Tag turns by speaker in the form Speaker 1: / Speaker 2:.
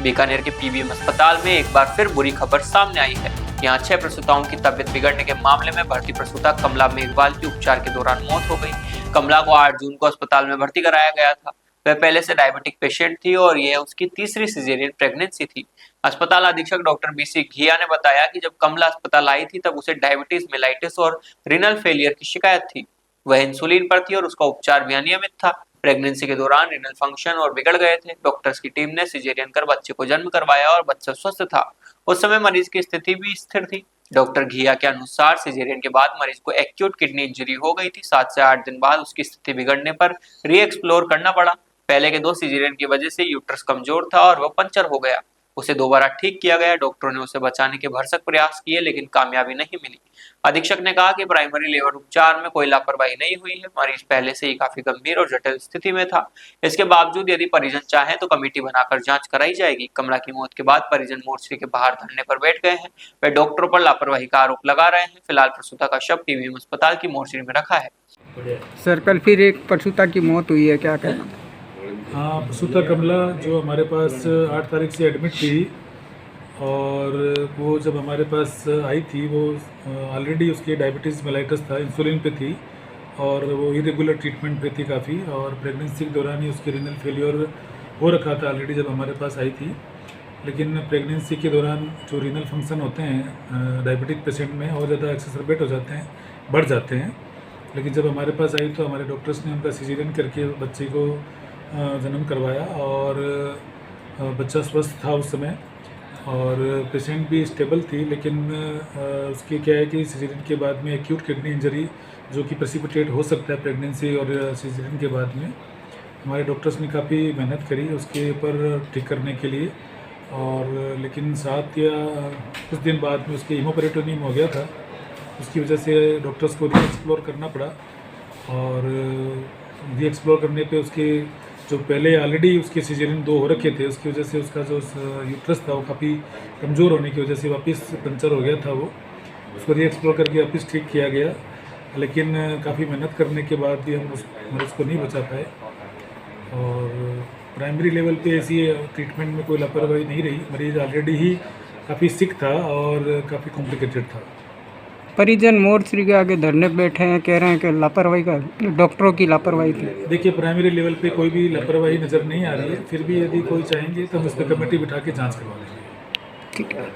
Speaker 1: बीकानेर के पीबीएम अस्पताल में एक बार फिर बुरी खबर सामने आई है। यहाँ 6 प्रसूताओं की तबीयत बिगड़ने के मामले में भर्ती प्रसूता कमला मेघवाल की उपचार के दौरान मौत हो गई। कमला को 8 जून को अस्पताल में भर्ती कराया गया था। वह पहले से डायबिटिक पेशेंट थी और यह उसकी तीसरी सिजेरियन प्रेगनेंसी थी। अस्पताल अधीक्षक डॉक्टर बीसी घिया ने बताया कि जब कमला अस्पताल आई थी तब उसे डायबिटीज, मेलाइटिस और रीनल फेलियर की शिकायत थी। वह इंसुलिन पर थी और उसका उपचार भी अनियमित था। प्रेगनेंसी के दौरान रिनल फंक्शन और बिगड़ गए थे। डॉक्टर्स की टीम ने सिजेरियन कर बच्चे को जन्म करवाया और बच्चा स्वस्थ था। उस समय मरीज की स्थिति भी स्थिर थी। डॉक्टर घिया के अनुसार सिजेरियन के बाद मरीज को एक्यूट किडनी इंजरी हो गई थी। 7 से 8 दिन बाद उसकी स्थिति बिगड़ने पर री एक्सप्लोर करना पड़ा। पहले के 2 सिजेरियन की वजह से यूट्रस कमजोर था और वह पंचर हो गया। उसे दोबारा ठीक किया गया। डॉक्टरों ने उसे बचाने के भरसक प्रयास किए लेकिन कामयाबी नहीं मिली। अधीक्षक ने कहा कि प्राइमरी लेवल उपचार में कोई लापरवाही नहीं हुई है। मरीज पहले से ही काफी गंभीर और जटिल स्थिति में था। इसके बावजूद यदि परिजन चाहे तो कमेटी बनाकर जांच कराई जाएगी। कमला की मौत के बाद परिजन मोर्चरी के बाहर धरने पर बैठ गए हैं। वे डॉक्टरों पर लापरवाही का आरोप लगा रहे हैं। फिलहाल प्रसूता का शव पीबीएम अस्पताल की मोर्चरी में रखा है।
Speaker 2: सर, कल फिर एक प्रसूता की मौत हुई है, क्या कहना?
Speaker 3: हाँ, प्रसूता कमला जो हमारे पास 8 तारीख से एडमिट थी और वो जब हमारे पास आई थी वो ऑलरेडी उसकी डायबिटीज़ मेलाइटिस था, इंसुलिन पे थी और वो इरेगुलर ट्रीटमेंट पे थी काफ़ी, और प्रेगनेंसी के दौरान ही उसकी रीनल फेलियर हो रखा था ऑलरेडी जब हमारे पास आई थी। लेकिन प्रेगनेंसी के दौरान जो रीनल फंक्शन होते हैं डायबिटिक पेशेंट में और ज़्यादा एक्सेसरबेट हो जाते हैं, बढ़ जाते हैं। लेकिन जब हमारे पास आई तो हमारे डॉक्टर्स ने उनका सिजेरियन करके बच्चे को जन्म करवाया और बच्चा स्वस्थ था उस समय और पेशेंट भी स्टेबल थी। लेकिन उसकी क्या है कि सिजेरियन के बाद में एक्यूट किडनी इंजरी जो कि प्रेसिपिटेट हो सकता है प्रेगनेंसी और सिजेरियन के बाद में, हमारे डॉक्टर्स ने काफ़ी मेहनत करी उसके ऊपर ठीक करने के लिए। और लेकिन 7 या कुछ दिन बाद में उसके हीमोपेरेटोनियम हो गया था। उसकी वजह से डॉक्टर्स को री एक्सप्लोर करना पड़ा और री एक्सप्लोर करने पे उसके जो पहले ऑलरेडी उसके सिजेरियन 2 हो रखे थे उसकी वजह से उसका जो यूट्रस था वो काफ़ी कमज़ोर होने की वजह से वापस पंचर हो गया था। वो उसको री एक्सप्लोर करके वापस ठीक किया गया। लेकिन काफ़ी मेहनत करने के बाद भी हम उस मरीज़ को नहीं बचा पाए और प्राइमरी लेवल पे ऐसी ट्रीटमेंट में कोई लापरवाही नहीं रही। मरीज़ ऑलरेडी ही काफ़ी सिक था और काफ़ी कॉम्प्लिकेटेड था।
Speaker 2: परिजन मोर्चरी के आगे धरने बैठे हैं, कह रहे हैं कि लापरवाही का, डॉक्टरों की लापरवाही थी।
Speaker 3: देखिए, प्राइमरी लेवल पे कोई भी लापरवाही नज़र नहीं आ रही है। फिर भी यदि कोई चाहेंगे तो हम उस पर कमेटी बिठा के जाँच करवा लेंगे।
Speaker 2: ठीक है।